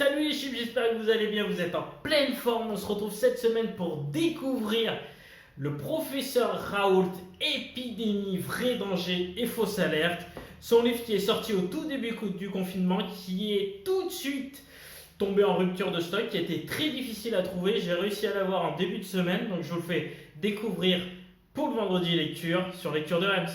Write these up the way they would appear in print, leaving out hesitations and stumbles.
Salut les chips, j'espère que vous allez bien, vous êtes en pleine forme. On se retrouve cette semaine pour découvrir le professeur Raoult, Épidémie, vrai danger et fausse alerte. Son livre qui est sorti au tout début du confinement, qui est tout de suite tombé en rupture de stock, qui a été très difficile à trouver. J'ai réussi à l'avoir en début de semaine, donc je vous le fais découvrir pour le vendredi lecture sur Lecture de Reims.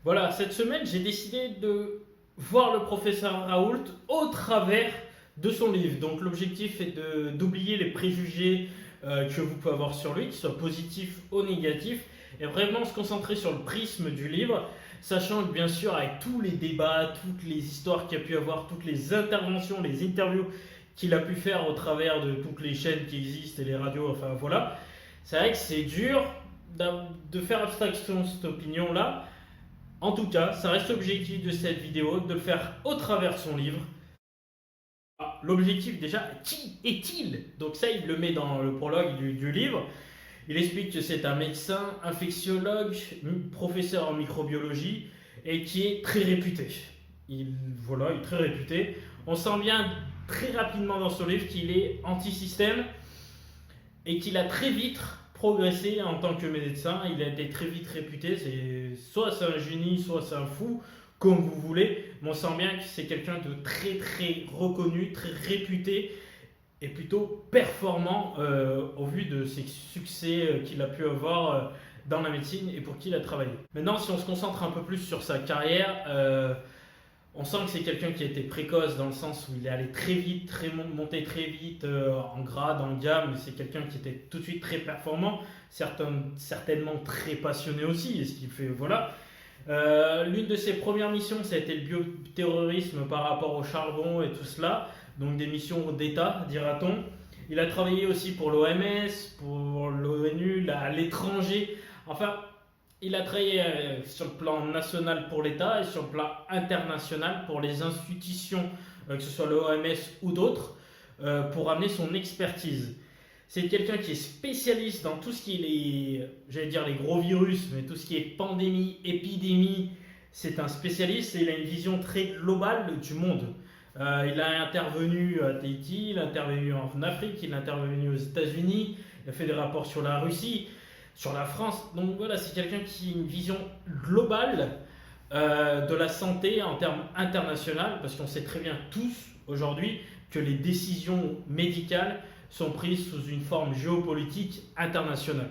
Voilà, cette semaine j'ai décidé de voir le professeur Raoult au travers de son livre. Donc l'objectif est d'oublier les préjugés que vous pouvez avoir sur lui, qu'ils soient positifs ou négatifs, et vraiment se concentrer sur le prisme du livre, sachant que bien sûr avec tous les débats, toutes les histoires qu'il a pu avoir, toutes les interventions, les interviews qu'il a pu faire au travers de toutes les chaînes qui existent et les radios, enfin voilà, c'est vrai que c'est dur de faire abstraction de cette opinion-là. En tout cas, ça reste l'objectif de cette vidéo, de le faire au travers son livre. L'objectif déjà, qui est-il? Donc ça, il le met dans le prologue du livre. Il explique que c'est un médecin, infectiologue, professeur en microbiologie et qui est très réputé. Il est très réputé. On sent bien très rapidement dans son livre qu'il est anti-système et qu'il a très vite progressé en tant que médecin. Il a été très vite réputé. Soit c'est un génie, soit c'est un fou, comme vous voulez. Mais on sent bien que c'est quelqu'un de très très reconnu, très réputé et plutôt performant au vu de ses succès qu'il a pu avoir dans la médecine et pour qui il a travaillé. Maintenant, si on se concentre un peu plus sur sa carrière, on sent que c'est quelqu'un qui a été précoce dans le sens où il est allé très vite, monté très vite en grade, en gamme. C'est quelqu'un qui était tout de suite très performant, certainement très passionné aussi. Et ce qu'il fait, voilà. L'une de ses premières missions, ça a été le bioterrorisme par rapport au charbon et tout cela. Donc des missions d'État, dira-t-on. Il a travaillé aussi pour l'OMS, pour l'ONU, à l'étranger. Enfin, il a travaillé sur le plan national pour l'État et sur le plan international pour les institutions, que ce soit l'OMS ou d'autres, pour amener son expertise. C'est quelqu'un qui est spécialiste dans tout ce qui est j'allais dire les gros virus, mais tout ce qui est pandémie, épidémie. C'est un spécialiste et il a une vision très globale du monde. Il a intervenu à Tahiti, il a intervenu en Afrique, il a intervenu aux États-Unis, il a fait des rapports sur la Russie, sur la France. Donc voilà, c'est quelqu'un qui a une vision globale de la santé en termes internationaux, parce qu'on sait très bien tous aujourd'hui que les décisions médicales sont prises sous une forme géopolitique internationale.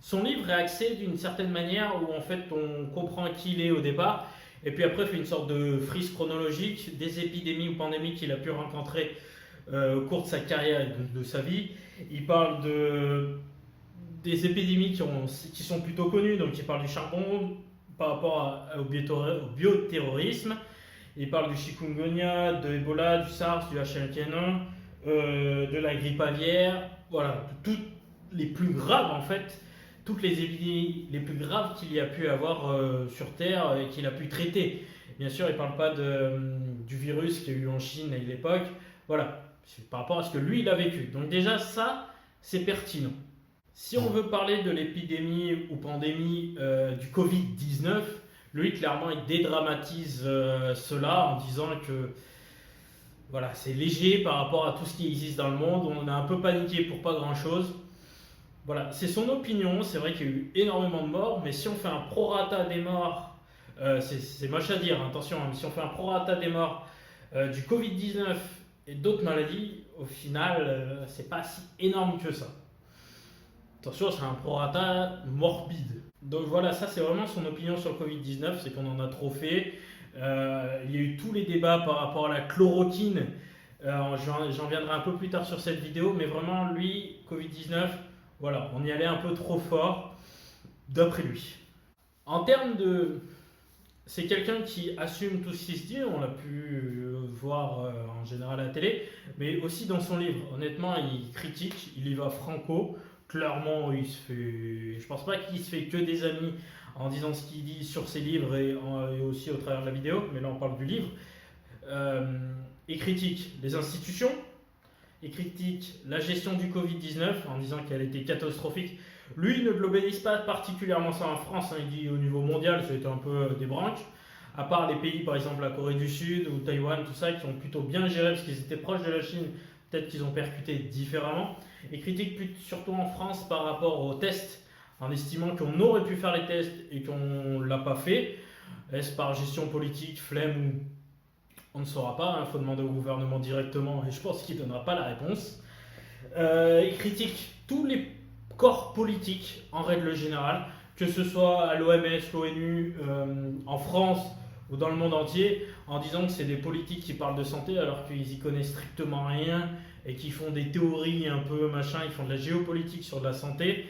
Son livre est axé d'une certaine manière où en fait on comprend qui il est au départ, et puis après il fait une sorte de frise chronologique des épidémies ou pandémies qu'il a pu rencontrer au cours de sa carrière et de sa vie. Il parle des épidémies qui sont plutôt connues, donc il parle du charbon par rapport au bioterrorisme, il parle du chikungunya, de Ebola, du SARS, du H1N1, de la grippe aviaire, voilà, toutes les plus graves en fait, toutes les épidémies les plus graves qu'il y a pu avoir sur Terre et qu'il a pu traiter. Bien sûr, il ne parle pas du virus qu'il y a eu en Chine à l'époque, voilà, c'est par rapport à ce que lui il a vécu. Donc déjà ça, c'est pertinent. Si on veut parler de l'épidémie ou pandémie du Covid-19, lui clairement il dédramatise cela en disant que voilà, c'est léger par rapport à tout ce qui existe dans le monde. On a un peu paniqué pour pas grand chose. Voilà, c'est son opinion. C'est vrai qu'il y a eu énormément de morts, mais si on fait un prorata des morts, c'est moche à dire, attention, hein, mais si on fait un prorata des morts du Covid-19 et d'autres maladies, au final, c'est pas si énorme que ça. Attention, c'est un prorata morbide. Donc voilà, ça c'est vraiment son opinion sur le Covid-19, c'est qu'on en a trop fait. Il y a eu tous les débats par rapport à la chloroquine. J'en viendrai un peu plus tard sur cette vidéo, mais vraiment, lui, Covid-19, voilà, on y allait un peu trop fort, d'après lui. En termes de... C'est quelqu'un qui assume tout ce qui se dit, on l'a pu voir en général à la télé, mais aussi dans son livre. Honnêtement, il critique, il y va franco. Clairement, je pense pas qu'il se fait que des amis en disant ce qu'il dit sur ses livres et aussi au travers de la vidéo, mais là on parle du livre. Il critique les institutions, il critique la gestion du Covid-19 en disant qu'elle était catastrophique. Lui, il ne globalise pas particulièrement ça en France, hein, il dit au niveau mondial, ça a été un peu des branques. À part les pays, par exemple la Corée du Sud ou Taïwan, tout ça, qui ont plutôt bien géré parce qu'ils étaient proches de la Chine, peut-être qu'ils ont percuté différemment. Il critique surtout en France par rapport aux tests, en estimant qu'on aurait pu faire les tests et qu'on ne l'a pas fait. Est-ce par gestion politique, flemme ou on ne saura pas, il faut demander au gouvernement directement et je pense qu'il ne donnera pas la réponse. Il critique tous les corps politiques en règle générale, que ce soit à l'OMS, l'ONU, en France ou dans le monde entier, en disant que c'est des politiques qui parlent de santé alors qu'ils y connaissent strictement rien et qui font des théories un peu machin, ils font de la géopolitique sur de la santé.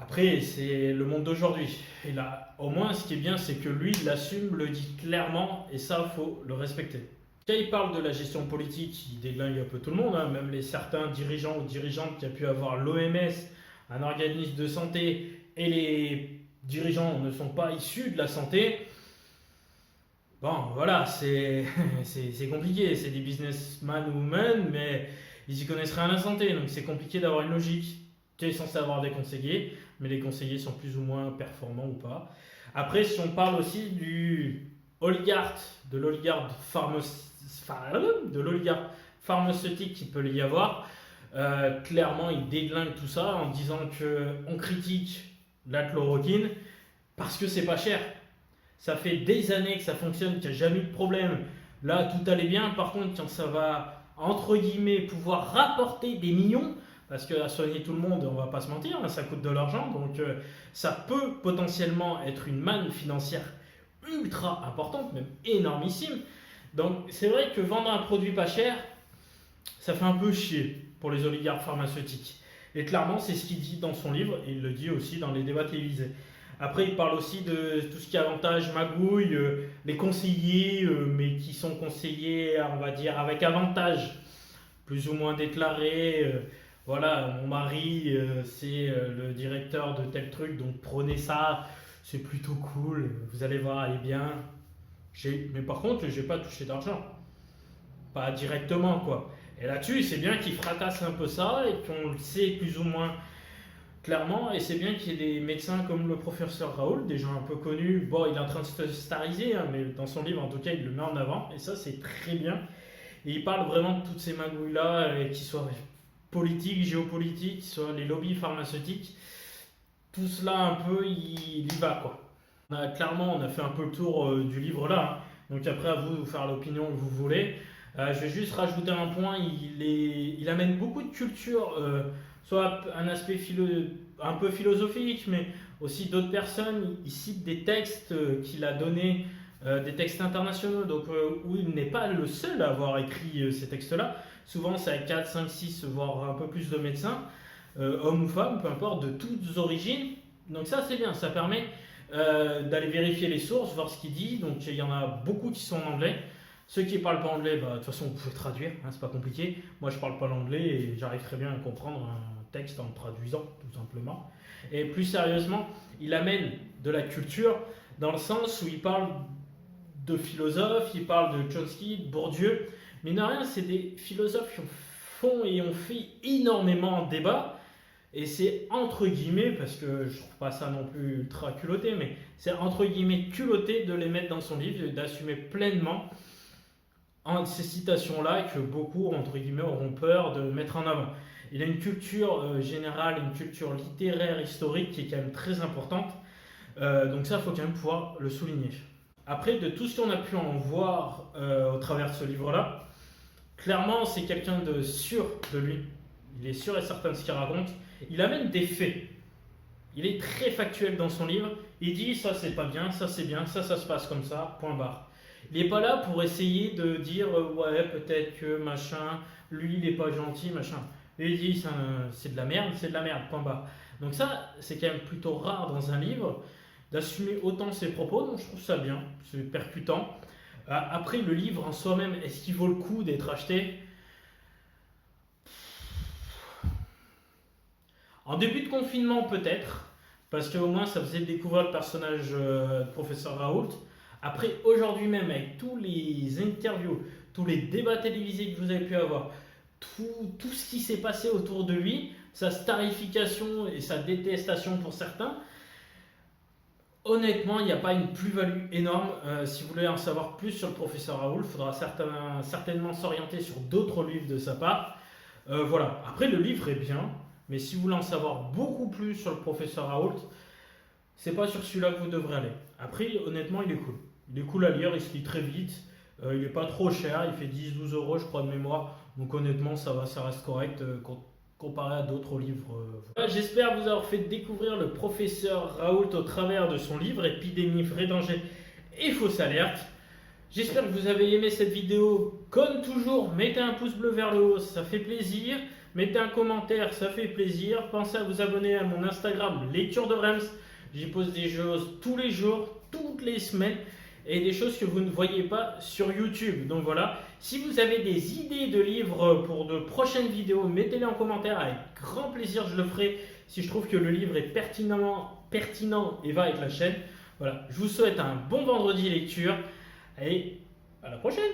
Après, c'est le monde d'aujourd'hui. Et là, au moins, ce qui est bien, c'est que lui, il l'assume, le dit clairement, et ça, il faut le respecter. Quand il parle de la gestion politique, il déglingue un peu tout le monde, hein, même les certains dirigeants ou dirigeantes qui a pu avoir l'OMS, un organisme de santé, et les dirigeants ne sont pas issus de la santé. Bon, voilà, c'est compliqué, c'est des businessmen ou women, mais ils y connaissent rien à la santé, donc c'est compliqué d'avoir une logique. Tu es censé avoir des conseillers, mais les conseillers sont plus ou moins performants ou pas. Après, si on parle aussi de l'oligarque pharmaceutique qui peut y avoir, clairement, il déglingue tout ça en disant qu'on critique la chloroquine parce que c'est pas cher. Ça fait des années que ça fonctionne, qu'il n'y a jamais eu de problème. Là, tout allait bien. Par contre, quand ça va, entre guillemets, pouvoir rapporter des millions, parce qu'à soigner tout le monde, on va pas se mentir, hein, ça coûte de l'argent. Donc, ça peut potentiellement être une manne financière ultra importante, même énormissime. Donc, c'est vrai que vendre un produit pas cher, ça fait un peu chier pour les oligarques pharmaceutiques. Et clairement, c'est ce qu'il dit dans son livre, et il le dit aussi dans les débats télévisés. Après, il parle aussi de tout ce qui est avantage, magouille, les conseillers, mais qui sont conseillers, on va dire, avec avantage, plus ou moins déclarés. Voilà, mon mari, c'est le directeur de tel truc, donc prenez ça, c'est plutôt cool, vous allez voir, elle est bien. Mais par contre, je n'ai pas touché d'argent. Pas directement, quoi. Et là-dessus, c'est bien qu'il fracasse un peu ça et qu'on le sait plus ou moins clairement, et c'est bien qu'il y ait des médecins comme le professeur Raoult, des gens un peu connus. Bon, il est en train de se stariser, hein, mais dans son livre, en tout cas, il le met en avant, et ça, c'est très bien. Et il parle vraiment de toutes ces magouilles-là, qui soient politiques, géopolitiques, qui soient les lobbies pharmaceutiques. Tout cela, un peu, il y va, quoi. Clairement, on a fait un peu le tour du livre là, hein. Donc après, à vous de vous faire l'opinion que vous voulez. Je vais juste rajouter un point, il amène beaucoup de culture, soit un aspect un peu philosophique, mais aussi d'autres personnes. Il cite des textes qu'il a donnés, des textes internationaux, donc où il n'est pas le seul à avoir écrit ces textes-là. Souvent, c'est à 4, 5, 6, voire un peu plus de médecins, hommes ou femmes, peu importe, de toutes origines. Donc ça, c'est bien, ça permet d'aller vérifier les sources, voir ce qu'il dit. Donc il y en a beaucoup qui sont en anglais. Ceux qui ne parlent pas anglais, de toute façon, vous pouvez traduire, hein, c'est pas compliqué. Moi, je ne parle pas l'anglais et j'arrive très bien à comprendre un texte en le traduisant, tout simplement. Et plus sérieusement, il amène de la culture dans le sens où il parle de philosophes, il parle de Chomsky, de Bourdieu. Mais non, rien, c'est des philosophes qui font et ont fait énormément de débats. Et c'est entre guillemets, parce que je trouve pas ça non plus ultra culotté, mais c'est entre guillemets culotté de les mettre dans son livre et d'assumer pleinement ces citations-là que beaucoup, entre guillemets, auront peur de mettre en avant. Il a une culture générale, une culture littéraire, historique qui est quand même très importante. Donc ça, il faut quand même pouvoir le souligner. Après, de tout ce qu'on a pu en voir au travers de ce livre-là, clairement, c'est quelqu'un de sûr de lui. Il est sûr et certain de ce qu'il raconte. Il amène des faits. Il est très factuel dans son livre. Il dit ça c'est pas bien, ça c'est bien, ça se passe comme ça, point barre. Il n'est pas là pour essayer de dire ouais peut-être que machin, lui il n'est pas gentil, machin. Il dit c'est de la merde, point barre. Donc ça c'est quand même plutôt rare dans un livre d'assumer autant ses propos, donc je trouve ça bien, c'est percutant. Après le livre en soi-même, est-ce qu'il vaut le coup d'être acheté ? En début de confinement peut-être, parce qu'au moins ça faisait découvrir le personnage de professeur Raoult. Après, aujourd'hui même, avec tous les interviews, tous les débats télévisés que vous avez pu avoir, tout ce qui s'est passé autour de lui, sa starification et sa détestation pour certains, Honnêtement, il n'y a pas une plus-value énorme. Si vous voulez en savoir plus sur le professeur Raoult, il faudra certainement s'orienter sur d'autres livres de sa part. Voilà. Après, le livre est bien, mais si vous voulez en savoir beaucoup plus sur le professeur Raoult, c'est pas sur celui-là que vous devrez aller. Après, honnêtement, il est cool. Il est cool à lire, il se lit très vite. Il n'est pas trop cher, il fait 10-12 euros, je crois, de mémoire. Donc honnêtement, ça reste correct comparé à d'autres livres. Voilà, j'espère vous avoir fait découvrir le professeur Raoult au travers de son livre Épidémie, vrai danger et fausse alerte. J'espère que vous avez aimé cette vidéo. Comme toujours, mettez un pouce bleu vers le haut, ça fait plaisir. Mettez un commentaire, ça fait plaisir. Pensez à vous abonner à mon Instagram, Lecture de Reims. J'y pose des choses tous les jours, toutes les semaines, et des choses que vous ne voyez pas sur YouTube. Donc voilà, si vous avez des idées de livres pour de prochaines vidéos, mettez-les en commentaire, avec grand plaisir je le ferai si je trouve que le livre est pertinent et va avec la chaîne. Voilà, je vous souhaite un bon vendredi lecture et à la prochaine.